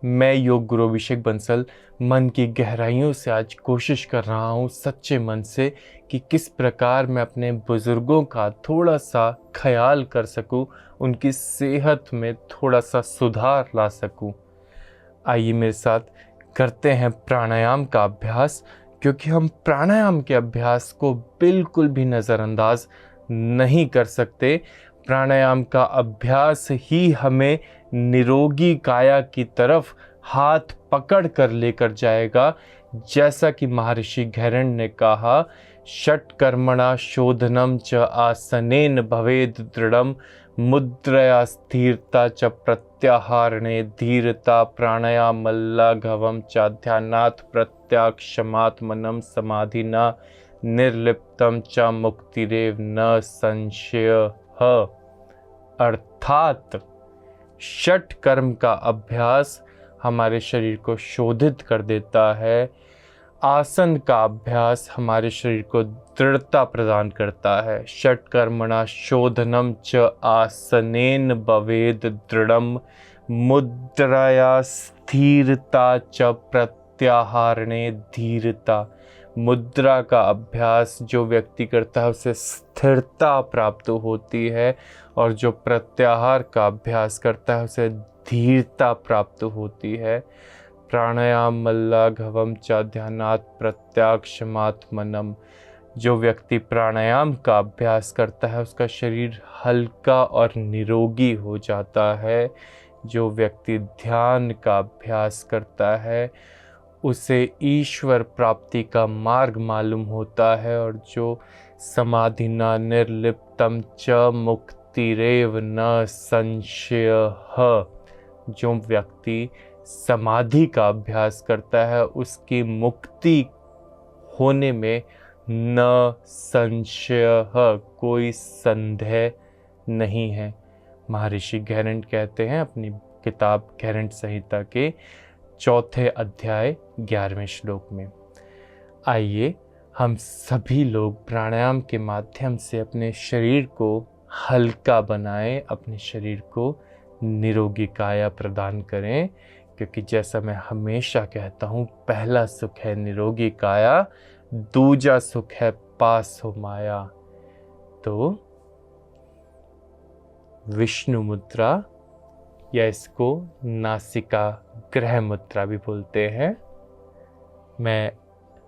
मैं योग गुरु अभिषेक बंसल मन की गहराइयों से आज कोशिश कर रहा हूँ सच्चे मन से कि किस प्रकार मैं अपने बुज़ुर्गों का थोड़ा सा ख्याल कर सकूँ, उनकी सेहत में थोड़ा सा सुधार ला सकूँ। आइए मेरे साथ करते हैं प्राणायाम का अभ्यास, क्योंकि हम प्राणायाम के अभ्यास को बिल्कुल भी नज़रअंदाज नहीं कर सकते। प्राणायाम का अभ्यास ही हमें निरोगी काया की तरफ हाथ पकड़ कर लेकर जाएगा। जैसा कि महर्षि घैरेंड ने कहा, षट्कर्मणा शोधनम च आसनेन भवेद दृढ़म मुद्रया स्थिरता च प्रत्याहारणे धीरता प्राणायामल्लाघवम च ध्यानात् प्रत्याक्षमात्मनम समाधिना निर्लिप्तम च मुक्तिरेव न संशयः। अर्थात षट कर्म का अभ्यास हमारे शरीर को शोधित कर देता है। आसन का अभ्यास हमारे शरीर को दृढ़ता प्रदान करता है। षट कर्मणा शोधनम च आसनेन भवेद दृढ़म मुद्रया स्थिरता च प्रत्याहारणे धीरता। मुद्रा का अभ्यास जो व्यक्ति करता है उसे स्थिरता प्राप्त होती है, और जो प्रत्याहार का अभ्यास करता है उसे धीरता प्राप्त होती है। प्राणायामल्लाघवम च ध्यानात् प्रत्याक्षमात्मनम। जो व्यक्ति प्राणायाम का अभ्यास करता है उसका शरीर हल्का और निरोगी हो जाता है। जो व्यक्ति ध्यान का अभ्यास करता है उसे ईश्वर प्राप्ति का मार्ग मालूम होता है, और जो समाधिना निर्लिप्तम च मुक्तिरेव न संशयः। जो व्यक्ति समाधि का अभ्यास करता है उसकी मुक्ति होने में न संशयः, कोई संदेह नहीं है। महर्षि घैरेंड कहते हैं अपनी किताब घैरेंड संहिता के 4 अध्याय 11वें श्लोक में। आइए हम सभी लोग प्राणायाम के माध्यम से अपने शरीर को हल्का बनाएं, अपने शरीर को निरोगी काया प्रदान करें, क्योंकि जैसा मैं हमेशा कहता हूँ, पहला सुख है निरोगी काया, दूजा सुख है पास हो माया। तो विष्णु मुद्रा, या इसको नासिका ग्रह मुद्रा भी बोलते हैं। मैं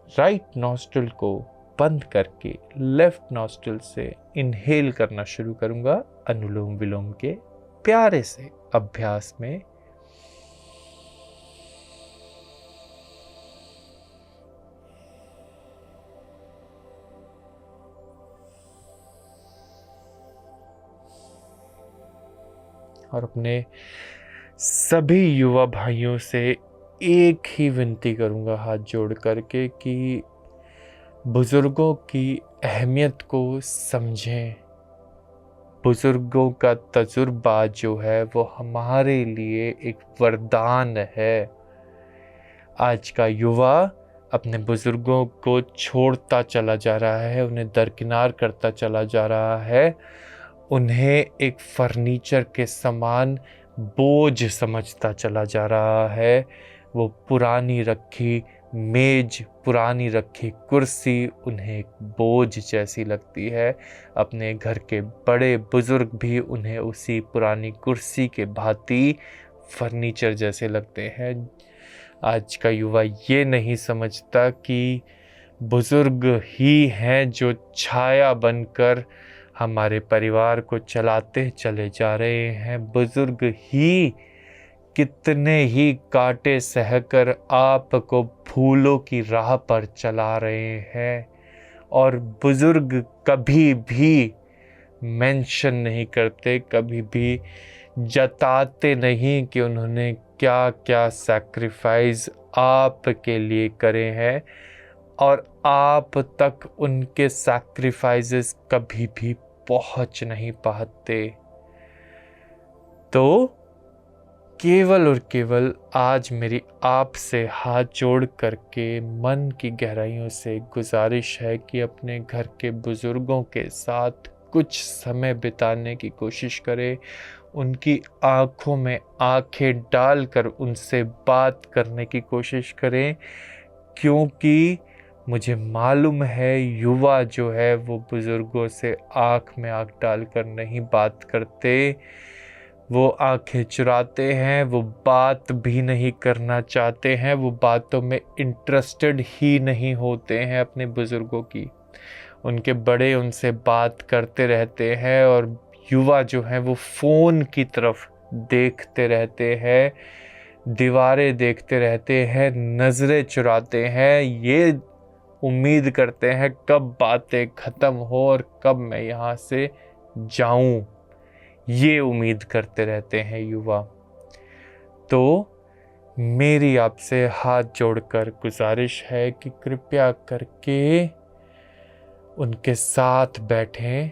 राइट नॉस्ट्रिल को बंद करके लेफ्ट नॉस्ट्रिल से इनहेल करना शुरू करूंगा अनुलोम विलोम के प्यारे से अभ्यास में। और अपने सभी युवा भाइयों से एक ही विनती करूंगा हाथ जोड़ करके कि बुजुर्गों की अहमियत को समझें। बुजुर्गों का तजुर्बा जो है वो हमारे लिए एक वरदान है। आज का युवा अपने बुजुर्गों को छोड़ता चला जा रहा है, उन्हें दरकिनार करता चला जा रहा है, उन्हें एक फर्नीचर के समान बोझ समझता चला जा रहा है। वो पुरानी रखी मेज, पुरानी रखी कुर्सी उन्हें एक बोझ जैसी लगती है। अपने घर के बड़े बुजुर्ग भी उन्हें उसी पुरानी कुर्सी के भांति फर्नीचर जैसे लगते हैं। आज का युवा ये नहीं समझता कि बुजुर्ग ही हैं जो छाया बनकर हमारे परिवार को चलाते चले जा रहे हैं। बुजुर्ग ही कितने ही कांटे सहकर आपको फूलों की राह पर चला रहे हैं, और बुजुर्ग कभी भी मेंशन नहीं करते, कभी भी जताते नहीं कि उन्होंने क्या क्या सैक्रिफाइस आपके लिए करे हैं, और आप तक उनके सैक्रिफाइसेस कभी भी पहुंच नहीं पाते। तो केवल और केवल आज मेरी आपसे हाथ जोड़ करके मन की गहराइयों से गुजारिश है कि अपने घर के बुजुर्गों के साथ कुछ समय बिताने की कोशिश करें, उनकी आँखों में आँखें डालकर उनसे बात करने की कोशिश करें, क्योंकि मुझे मालूम है युवा जो है वो बुज़ुर्गों से आँख में आँख डालकर नहीं बात करते, वो आँखें चुराते हैं, वो बात भी नहीं करना चाहते हैं, वो बातों में इंटरेस्टेड ही नहीं होते हैं अपने बुज़ुर्गों की। उनके बड़े उनसे बात करते रहते हैं और युवा जो हैं वो फ़ोन की तरफ देखते रहते हैं, दीवारें देखते रहते हैं, नज़रें चुराते हैं, ये उम्मीद करते हैं कब बातें ख़त्म हो और कब मैं यहाँ से जाऊँ, ये उम्मीद करते रहते हैं युवा। तो मेरी आपसे हाथ जोड़कर गुजारिश है कि कृपया करके उनके साथ बैठें,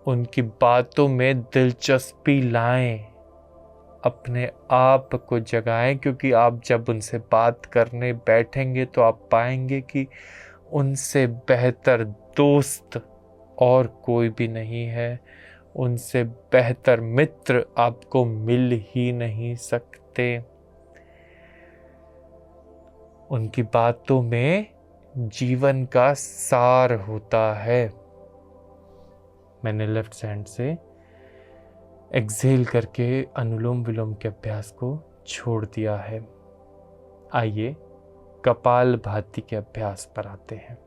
उनकी बातों में दिलचस्पी लाएं, अपने आप को जगाएं, क्योंकि आप जब उनसे बात करने बैठेंगे तो आप पाएंगे कि उनसे बेहतर दोस्त और कोई भी नहीं है, उनसे बेहतर मित्र आपको मिल ही नहीं सकते। उनकी बातों में जीवन का सार होता है। मैंने लेफ्ट हैंड से एक्सहेल करके अनुलोम विलोम के अभ्यास को छोड़ दिया है। आइए कपालभाति के अभ्यास पर आते हैं।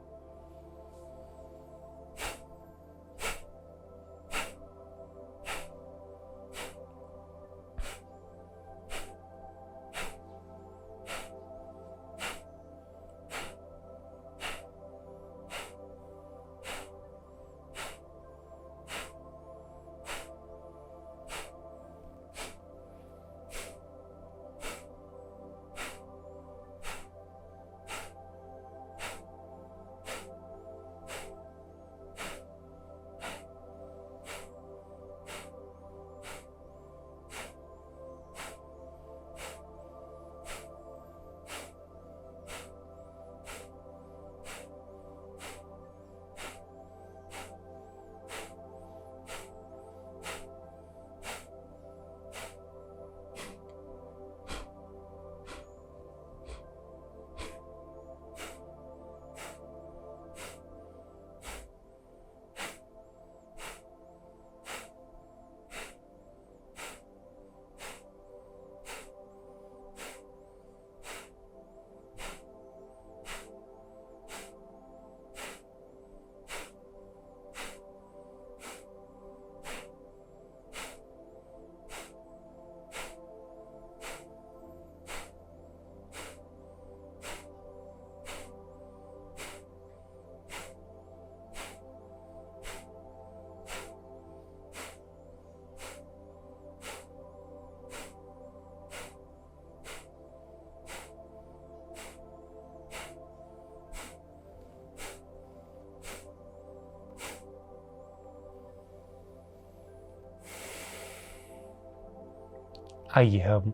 आइए हम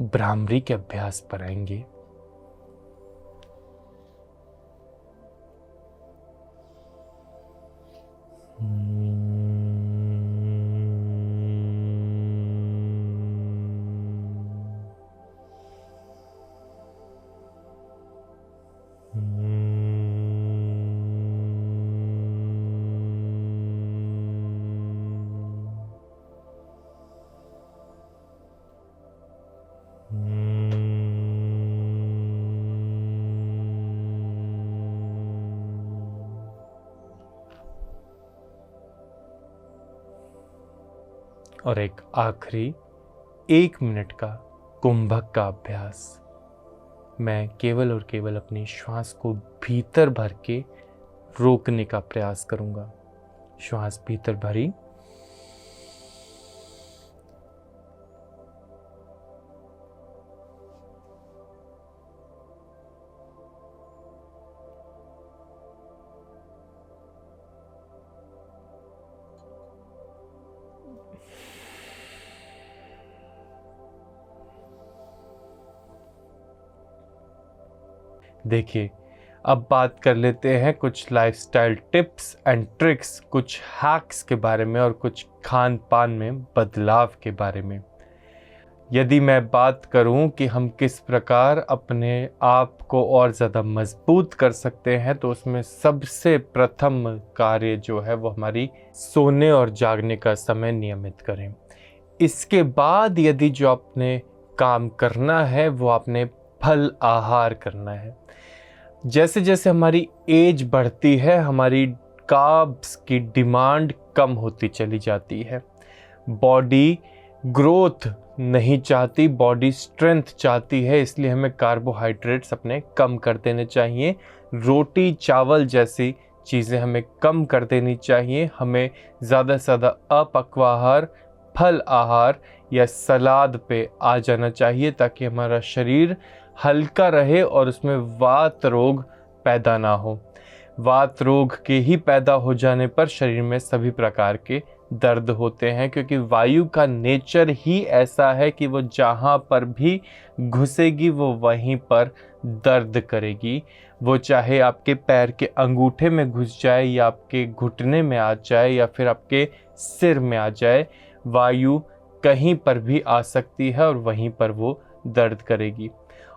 भ्रामरी के अभ्यास पर आएंगे। और एक आखिरी 1 मिनट का कुंभक का अभ्यास। मैं केवल और केवल अपनी श्वास को भीतर भर के रोकने का प्रयास करूंगा। श्वास भीतर भरी, देखिए अब बात कर लेते हैं कुछ लाइफस्टाइल टिप्स एंड ट्रिक्स, कुछ हैक्स के बारे में और कुछ खान पान में बदलाव के बारे में। यदि मैं बात करूं कि हम किस प्रकार अपने आप को और ज़्यादा मजबूत कर सकते हैं, तो उसमें सबसे प्रथम कार्य जो है वो हमारी सोने और जागने का समय नियमित करें। इसके बाद यदि जो आपने काम करना है वो आपने फल आहार करना है। जैसे जैसे हमारी एज बढ़ती है हमारी कार्ब्स की डिमांड कम होती चली जाती है। बॉडी ग्रोथ नहीं चाहती, बॉडी स्ट्रेंथ चाहती है, इसलिए हमें कार्बोहाइड्रेट्स अपने कम कर देने चाहिए। रोटी चावल जैसी चीज़ें हमें कम कर देनी चाहिए। हमें ज़्यादा से ज़्यादा अपक्वाहार, फल आहार या सलाद पे आ जाना चाहिए ताकि हमारा शरीर हल्का रहे और उसमें वात रोग पैदा ना हो। वात रोग के ही पैदा हो जाने पर शरीर में सभी प्रकार के दर्द होते हैं, क्योंकि वायु का नेचर ही ऐसा है कि वो जहाँ पर भी घुसेगी वो वहीं पर दर्द करेगी। वो चाहे आपके पैर के अंगूठे में घुस जाए या आपके घुटने में आ जाए या फिर आपके सिर में आ जाए, वायु कहीं पर भी आ सकती है और वहीं पर वो दर्द करेगी।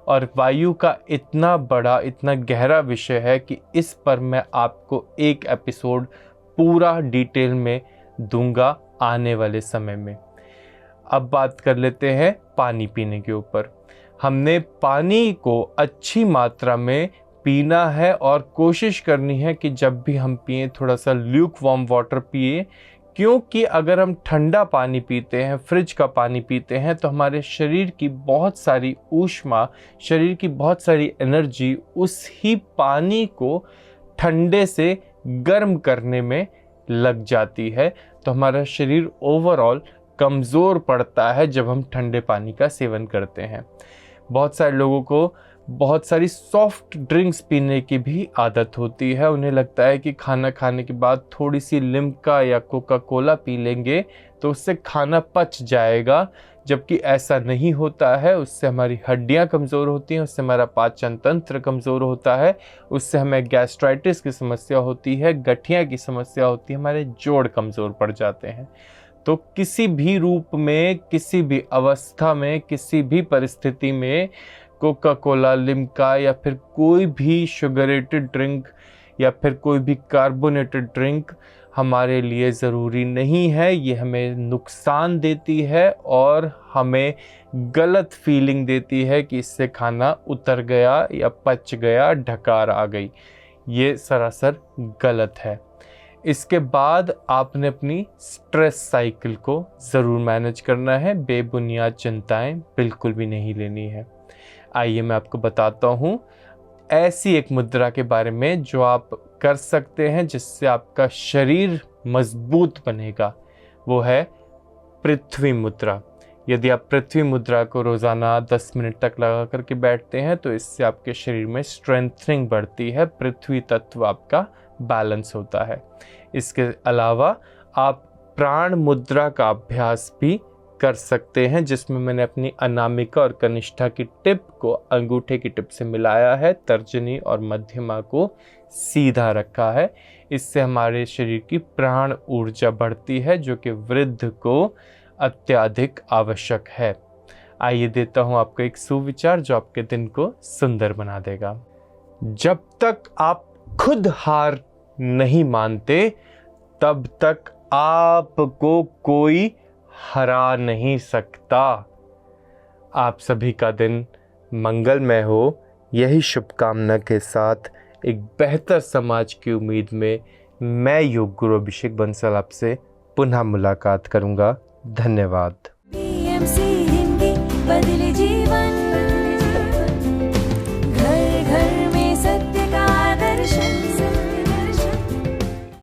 और वायु का इतना बड़ा, इतना गहरा विषय है कि इस पर मैं आपको एक एपिसोड पूरा डिटेल में दूंगा आने वाले समय में। अब बात कर लेते हैं पानी पीने के ऊपर। हमने पानी को अच्छी मात्रा में पीना है और कोशिश करनी है कि जब भी हम पिएं थोड़ा सा ल्यूक वार्म वाटर पिए, क्योंकि अगर हम ठंडा पानी पीते हैं, फ्रिज का पानी पीते हैं, तो हमारे शरीर की बहुत सारी ऊष्मा, शरीर की बहुत सारी एनर्जी उस ही पानी को ठंडे से गर्म करने में लग जाती है। तो हमारा शरीर ओवरऑल कमज़ोर पड़ता है जब हम ठंडे पानी का सेवन करते हैं। बहुत सारे लोगों को बहुत सारी सॉफ्ट ड्रिंक्स पीने की भी आदत होती है। उन्हें लगता है कि खाना खाने के बाद थोड़ी सी लिम्का या कोका कोला पी लेंगे तो उससे खाना पच जाएगा, जबकि ऐसा नहीं होता है। उससे हमारी हड्डियां कमज़ोर होती हैं, उससे हमारा पाचन तंत्र कमज़ोर होता है, उससे हमें गैस्ट्राइटिस की समस्या होती है, गठिया की समस्या होती है, हमारे जोड़ कमज़ोर पड़ जाते हैं। तो किसी भी रूप में, किसी भी अवस्था में, किसी भी परिस्थिति में कोका कोला, लिम्का या फिर कोई भी शुगरेटेड ड्रिंक या फिर कोई भी कार्बोनेटेड ड्रिंक हमारे लिए ज़रूरी नहीं है। ये हमें नुकसान देती है और हमें गलत फीलिंग देती है कि इससे खाना उतर गया या पच गया, ढकार आ गई। ये सरासर गलत है। इसके बाद आपने अपनी स्ट्रेस साइकिल को ज़रूर मैनेज करना है। बेबुनियाद चिंताएं बिल्कुल भी नहीं लेनी है। आइए मैं आपको बताता हूँ ऐसी एक मुद्रा के बारे में जो आप कर सकते हैं जिससे आपका शरीर मजबूत बनेगा। वो है पृथ्वी मुद्रा। यदि आप पृथ्वी मुद्रा को रोज़ाना 10 मिनट तक लगा करके बैठते हैं तो इससे आपके शरीर में स्ट्रेंथनिंग बढ़ती है, पृथ्वी तत्व आपका बैलेंस होता है। इसके अलावा आप प्राण मुद्रा का अभ्यास भी कर सकते हैं, जिसमें मैंने अपनी अनामिका और कनिष्ठा की टिप को अंगूठे की टिप से मिलाया है, तर्जनी और मध्यमा को सीधा रखा है। इससे हमारे शरीर की प्राण ऊर्जा बढ़ती है जो कि वृद्ध को अत्यधिक आवश्यक है। आइए देता हूं आपको एक सुविचार जो आपके दिन को सुंदर बना देगा। जब तक आप खुद हार नहीं मानते तब तक आपको कोई हरा नहीं सकता। आप सभी का दिन मंगलमय हो, यही शुभकामना के साथ एक बेहतर समाज की उम्मीद में मैं योग गुरु अभिषेक बंसल आपसे पुनः मुलाकात करूंगा। धन्यवाद। PMC हिंदी बदले जीवन।